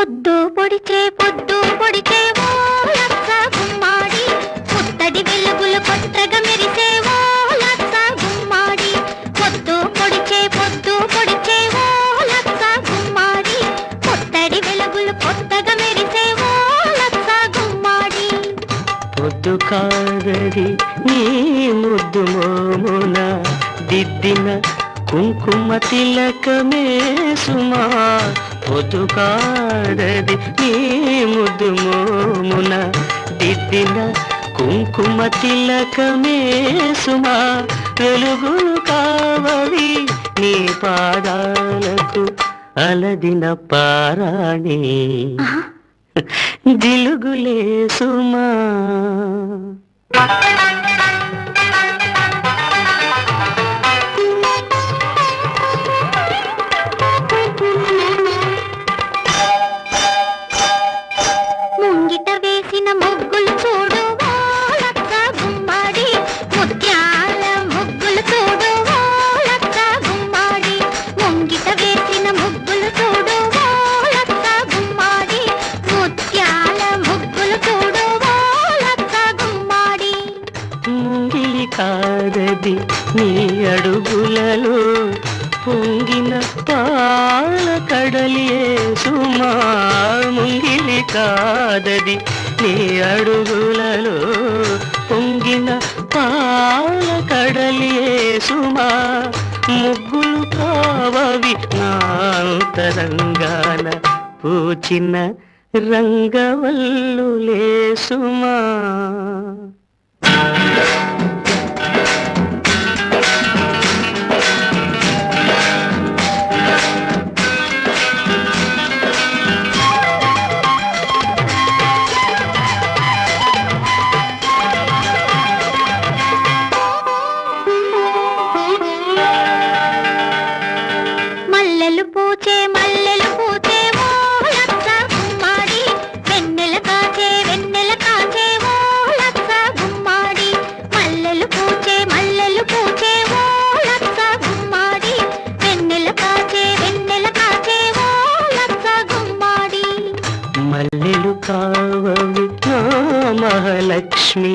పొద్దు పొడిచే ఓ లచ్చ గుమ్మాడి పుత్తడి వెలుగులు కొత్తగా మెరిసే ఓ లచ్చ గుమ్మాడి పొద్దు పొడిచే ఓ లచ్చ గుమ్మాడి పుత్తడి వెలుగులు కొత్తగా మెరిసే ఓ లచ్చ గుమ్మాడి పొద్దు కాదది నీ ముద్దు మోమున దిద్దిన కుంకుమ తిలకమే సుమా పొద్దు కాదది నీ ముద్దు మోమున దిద్దిన కుంకుమ తిలకమే సుమా వెలుగులు కావవి నీ పాదాలకు అలదిన పారాణి జిలుగులే సుమా ముంగిట వేసిన ముగ్గులు చూడు ఓ లచ్చ గుమ్మాడి ముత్యాల ముగ్గులు చూడు ఓ లచ్చ గుమ్మాడి ముంగిట వేసిన ముగ్గులు చూడు ఓ లచ్చ గుమ్మాడి ముత్యాల ముగ్గులు చూడు ఓ లచ్చ గుమ్మాడి ముంగిలి కాదది నీ అడుగులలో పొంగిన పాల కడలియే సుమా ముంగిలి కాదది నీ అడుగులలో పొంగిన పాల కడలియే సుమా ముగ్గులు కావవి నాంతరంగాన పూచిన రంగవల్లులే సుమా మల్లెలు పూచే ఓ లచ్చ గుమ్మాడి వెన్నెల కాచే ఓ లచ్చ గుమ్మాడి మల్లెలు పూచే ఓ లచ్చ గుమ్మాడి వెన్నెల కాచే ఓ లచ్చ గుమ్మాడి మల్లెలు కావవి నా మహాలక్ష్మి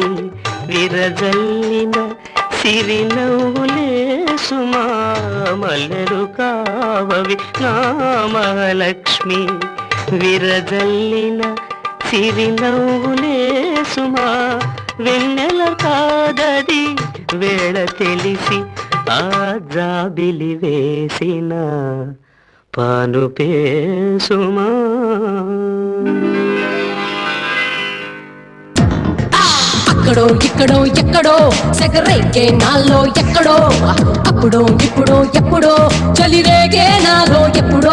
విరజల్లిన సిరినవ్వులే సుమా మల్లెలు కావవి నా మహాలక్ష్మి విరజల్లిన సిరినవ్వులే సుమా వెన్నెల కాదది వేళ తెలిసి ఆ జాబిలి వేసిన పానుపే సుమా అక్కడో ఇక్కడో ఎక్కడో సెగరేగే నాలో ఎక్కడో అప్పుడో ఇప్పుడు ఎప్పుడో చలిరేగే నాలో ఎప్పుడో